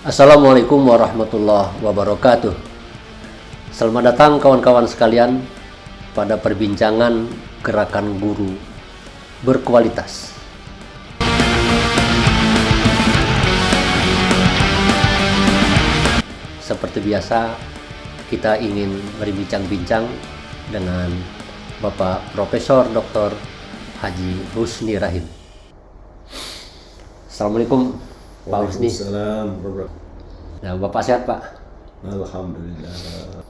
Assalamualaikum warahmatullahi wabarakatuh. Selamat datang kawan-kawan sekalian pada perbincangan gerakan guru berkualitas. Seperti biasa, kita ingin berbincang-bincang dengan Bapak Profesor Dr. Haji Husni Rahim. Assalamualaikum Pak Husni. Waalaikumsalam. Nah, Bapak sehat Pak? Alhamdulillah.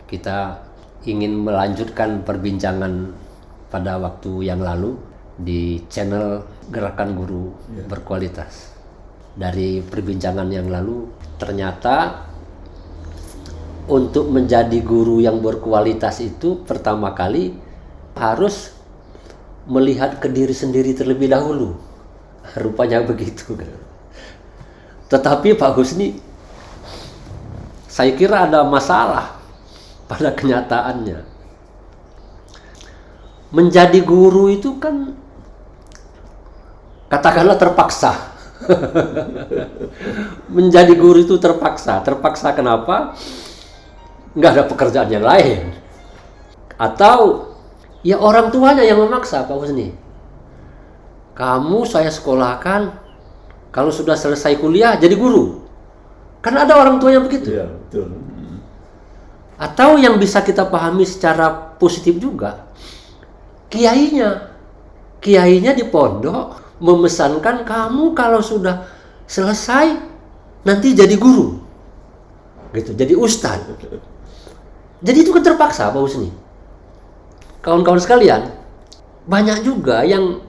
Kita ingin melanjutkan perbincangan pada waktu yang lalu di channel Gerakan Guru Berkualitas. Dari perbincangan yang lalu, ternyata untuk menjadi guru yang berkualitas itu pertama kali harus melihat ke diri sendiri terlebih dahulu. Rupanya begitu. Tetapi Pak Husni, saya kira ada masalah pada kenyataannya. Menjadi guru itu kan katakanlah terpaksa. Menjadi guru itu terpaksa. Terpaksa kenapa? Nggak ada pekerjaan yang lain. Atau ya orang tuanya yang memaksa Pak Husni. Kamu saya sekolahkan, kalau sudah selesai kuliah jadi guru. Kan ada orang tua yang begitu. Iya, betul. Atau yang bisa kita pahami secara positif juga, kiainya di pondok memesankan kamu kalau sudah selesai nanti jadi guru, gitu, jadi ustaz. Jadi itu kan terpaksa Pak Husni. Kawan-kawan sekalian, banyak juga yang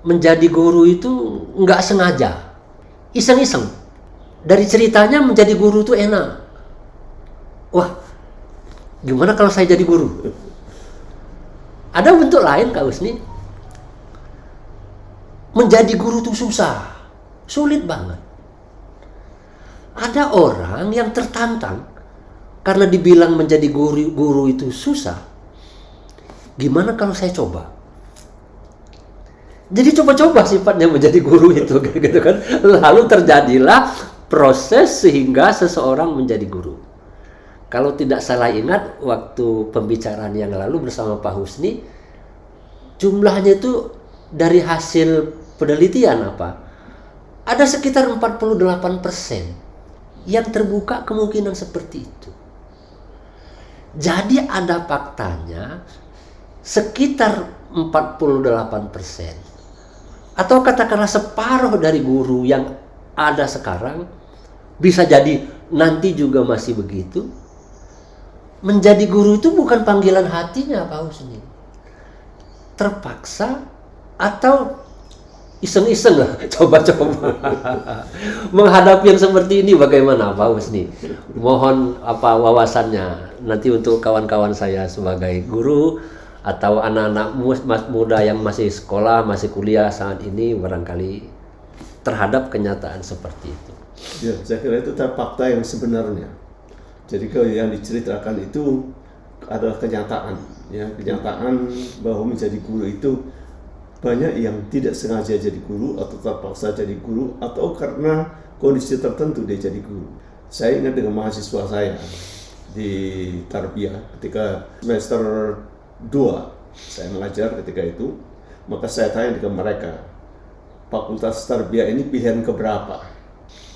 menjadi guru itu nggak sengaja, iseng-iseng. Dari ceritanya menjadi guru itu enak. Wah, gimana kalau saya jadi guru? Ada bentuk lain Kak Husni. Menjadi guru itu susah, sulit banget. Ada orang yang tertantang karena dibilang menjadi guru itu susah. Gimana kalau saya coba? Jadi coba-coba sifatnya menjadi guru itu, gitu kan. Lalu terjadilah proses sehingga seseorang menjadi guru. Kalau tidak salah ingat waktu pembicaraan yang lalu bersama Pak Husni, jumlahnya itu dari hasil penelitian ada sekitar 48% yang terbuka kemungkinan seperti itu. Jadi ada faktanya sekitar 48%. Atau katakanlah separuh dari guru yang ada sekarang, bisa jadi nanti juga masih begitu. Menjadi guru itu bukan panggilan hatinya Pak Husni. Terpaksa atau iseng-iseng lah, coba-coba. Menghadapi yang seperti ini bagaimana Pak Husni? Mohon wawasannya nanti untuk kawan-kawan saya sebagai guru atau anak-anak muda yang masih sekolah, masih kuliah saat ini barangkali terhadap kenyataan seperti itu. Ya, saya kira itu fakta yang sebenarnya. Jadi kalau yang diceritakan itu adalah kenyataan, ya, kenyataan bahwa menjadi guru itu banyak yang tidak sengaja jadi guru atau terpaksa jadi guru atau karena kondisi tertentu dia jadi guru. Saya ingat dengan mahasiswa saya di Tarbiyah ketika semester 2 saya mengajar ketika itu, maka saya tanya dengan mereka, fakultas Tarbiyah ini pilihan keberapa?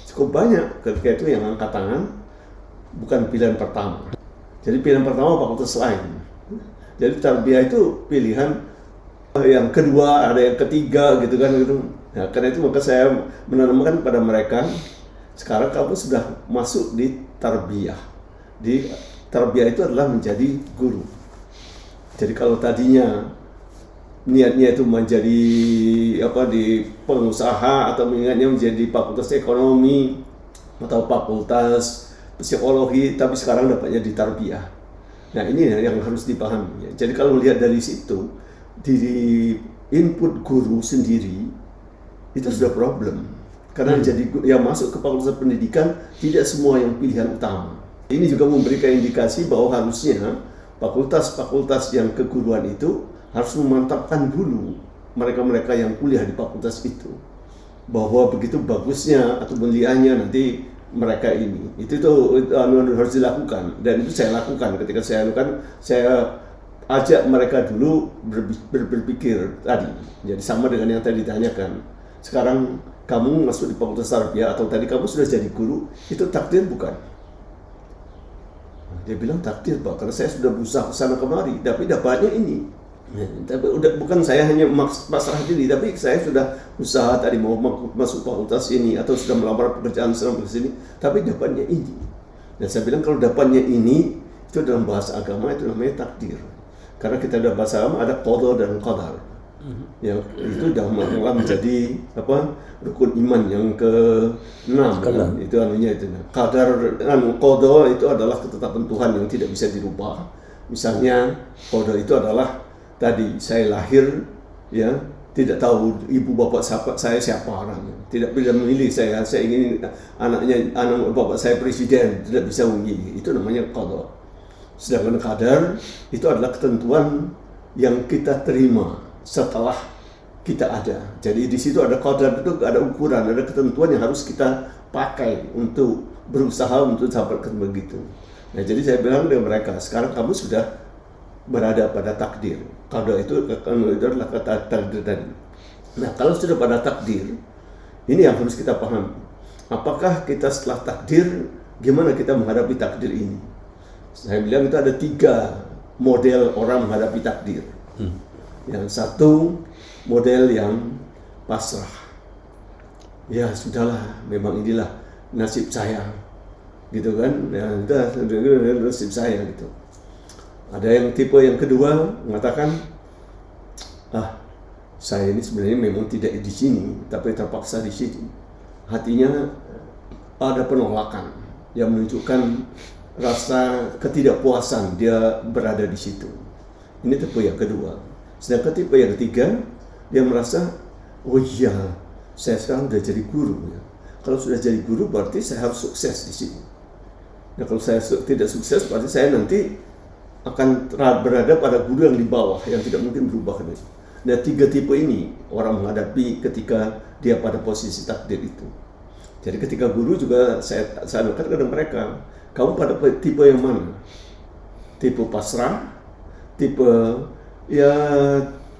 Cukup banyak ketika itu yang angkat tangan, bukan pilihan pertama. Jadi pilihan pertama fakultas lain. Jadi Tarbiyah itu pilihan yang kedua, ada yang ketiga gitu kan gitu. Nah, karena itu maka saya menanamkan pada mereka, sekarang kamu sudah masuk di Tarbiyah. Di Tarbiyah itu adalah menjadi guru. Jadi kalau tadinya niatnya itu menjadi di pengusaha atau niatnya menjadi fakultas ekonomi atau fakultas psikologi, tapi sekarang dapatnya di Tarbiyah. Nah, ini yang harus dipahami. Jadi kalau melihat dari situ, di input guru sendiri itu sudah problem. Karena jadi yang masuk ke fakultas pendidikan tidak semua yang pilihan utama. Ini juga memberikan indikasi bahwa harusnya fakultas-fakultas yang keguruan itu harus memantapkan dulu mereka-mereka yang kuliah di fakultas itu, bahwa begitu bagusnya atau mulianya nanti mereka ini. Itu harus dilakukan, dan itu saya lakukan ketika saya lakukan. Saya ajak mereka dulu berpikir tadi. Jadi sama dengan yang tadi ditanyakan. Sekarang kamu masuk di fakultas tarbiyah atau tadi kamu sudah jadi guru, itu takdir bukan? Dia bilang takdir Pak, karena saya sudah berusaha kesana kemari, tapi dapatnya ini. Tapi bukan saya hanya pasrah diri, tapi saya sudah usaha tadi mau masuk fakultas ini atau sudah melamar pekerjaan selama di sini, tapi dapatnya ini. Dan saya bilang kalau dapatnya ini, itu dalam bahasa agama itu namanya takdir. Karena kita dalam bahasa agama ada qada dan qadar. Yang itu sudah malah menjadi rukun iman yang ke-6 kan? Itu anunya itu. Qadar qada itu adalah ketetapan Tuhan yang tidak bisa dirubah. Misalnya qada itu adalah tadi saya lahir ya tidak tahu ibu bapak saya siapa orangnya, tidak bisa memilih saya ingin anak bapak saya presiden, tidak bisa memilih, itu namanya qada. Sedangkan qadar itu adalah ketentuan yang kita terima setelah kita ada. Jadi di situ ada qadar, itu ada ukuran, ada ketentuan yang harus kita pakai untuk berusaha untuk dapatkan begitu. Nah jadi saya bilang dengan mereka, sekarang kamu sudah berada pada takdir. Qada itu adalah kata takdir tadi. Nah, kalau sudah pada takdir, ini yang harus kita pahami. Apakah kita setelah takdir, gimana kita menghadapi takdir ini? Saya bilang itu ada 3 model orang menghadapi takdir. Yang satu, model yang pasrah. Ya sudahlah, memang inilah nasib saya, gitu kan? Ya, itu nasib saya gitu. Ada yang tipe yang kedua mengatakan, saya ini sebenarnya memang tidak di sini, tapi terpaksa di sini. Hatinya ada penolakan yang menunjukkan rasa ketidakpuasan dia berada di situ. Ini tipe yang kedua. Sedangkan tipe yang ketiga, dia merasa, oh iya, saya sekarang sudah jadi guru. Ya. Kalau sudah jadi guru berarti saya harus sukses di sini. Nah kalau saya tidak sukses berarti saya nanti akan berada pada guru yang di bawah yang tidak mungkin berubah. Nah 3 tipe ini orang menghadapi ketika dia pada posisi takdir itu. Jadi ketika guru juga saya akan kepada mereka, kamu pada tipe yang mana? Tipe pasrah, tipe ya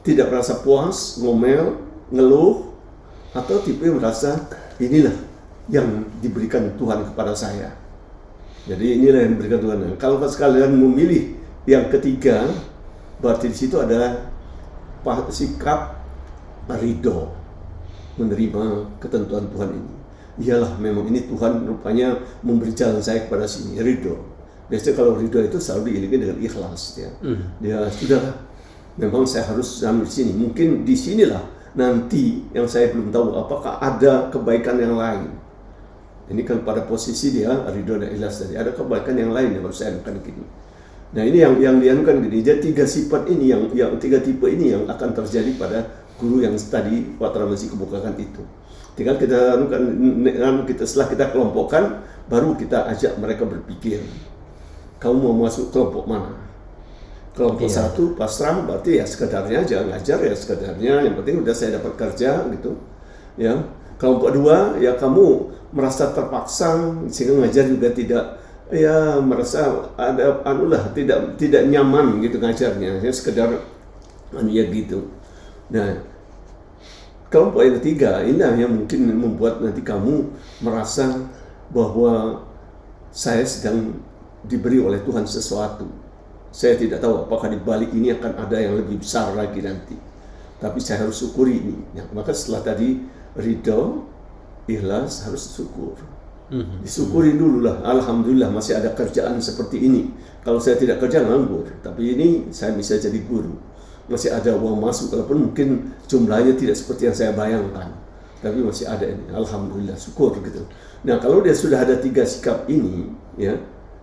tidak merasa puas, ngomel, ngeluh, atau tipe yang merasa inilah yang diberikan Tuhan kepada saya. Jadi inilah yang diberikan Tuhan. Kalau sekalian memilih yang ketiga, berarti di situ ada sikap ridho, menerima ketentuan Tuhan ini. Iyalah, memang ini Tuhan rupanya memberi jalan saya kepada sini, ridho. Biasanya kalau ridho itu selalu diiringi dengan ikhlas, ya. Dia sudah, memang saya harus sampai di sini. Mungkin di sinilah nanti yang saya belum tahu apakah ada kebaikan yang lain. Ini kan pada posisi dia ridho dan ikhlas tadi. Ada kebaikan yang lain yang harus saya lakukan gini. Nah ini yang dianukan gini, jadi 3 sifat ini yang 3 tipe ini yang akan terjadi pada guru yang tadi Pak Tarmizi kemukakan itu. Tinggal kita anukan, setelah kita kelompokkan, baru kita ajak mereka berpikir, kamu mau masuk kelompok mana? Kelompok 1 pasrah, berarti ya sekedarnya jangan ngajar ya sekedarnya, yang penting udah saya dapat kerja gitu. Ya. Kelompok 2 ya kamu merasa terpaksa sehingga ngajar juga tidak ya merasa ada tidak nyaman gitu ngajarnya, ya sekedar ya gitu. Nah kelompok yang ketiga inilah yang mungkin membuat nanti kamu merasa bahwa saya sedang diberi oleh Tuhan sesuatu. Saya tidak tahu apakah di balik ini akan ada yang lebih besar lagi nanti, tapi saya harus syukuri ini. Ya, maka setelah tadi ridho, ikhlas, harus syukur. Disyukuri dulu lah, alhamdulillah masih ada kerjaan seperti ini. Kalau saya tidak kerja nganggur, tapi ini saya bisa jadi guru, masih ada uang masuk, walaupun mungkin jumlahnya tidak seperti yang saya bayangkan, tapi masih ada ini, alhamdulillah, syukur gitu. Nah kalau dia sudah ada 3 sikap ini, ya,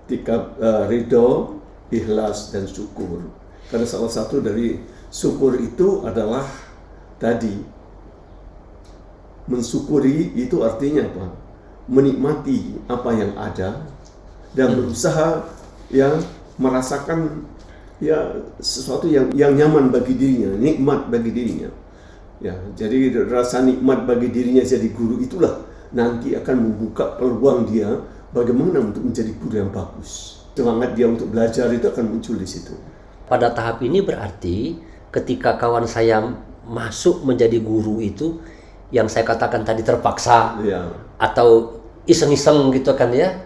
sikap ridho, ikhlas, dan syukur. Karena salah satu dari syukur itu adalah tadi mensyukuri, itu artinya apa? Menikmati apa yang ada dan berusaha ya merasakan ya sesuatu yang nyaman bagi dirinya, nikmat bagi dirinya. Ya, jadi rasa nikmat bagi dirinya jadi guru itulah nanti akan membuka peluang dia bagaimana untuk menjadi guru yang bagus. Semangat dia untuk belajar itu akan muncul di situ. Pada tahap ini berarti ketika kawan saya masuk menjadi guru itu, yang saya katakan tadi terpaksa Ya. atau iseng-iseng gitu kan ya,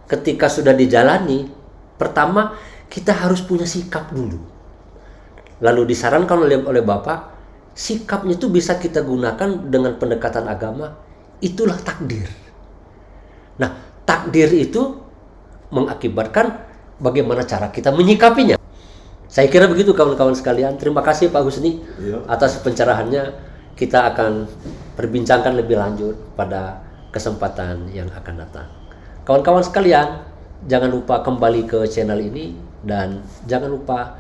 ketika sudah dijalani, pertama kita harus punya sikap dulu. Lalu disarankan oleh Bapak, sikapnya itu bisa kita gunakan dengan pendekatan agama, itulah takdir. Nah, takdir itu mengakibatkan bagaimana cara kita menyikapinya. Saya kira begitu kawan-kawan sekalian. Terima kasih Pak Husni atas pencerahannya. Kita akan perbincangkan lebih lanjut pada kesempatan yang akan datang. Kawan-kawan sekalian, jangan lupa kembali ke channel ini dan jangan lupa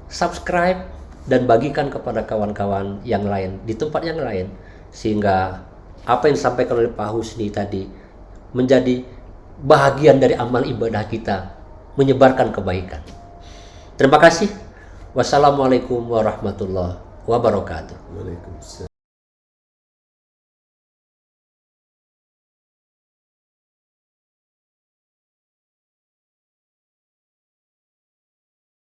subscribe dan bagikan kepada kawan-kawan yang lain di tempat yang lain, sehingga apa yang disampaikan oleh Pak Husni tadi menjadi bahagian dari amal ibadah kita, menyebarkan kebaikan. Terima kasih. Wassalamualaikum warahmatullahi wabarakatuh. Waalaikumsalam.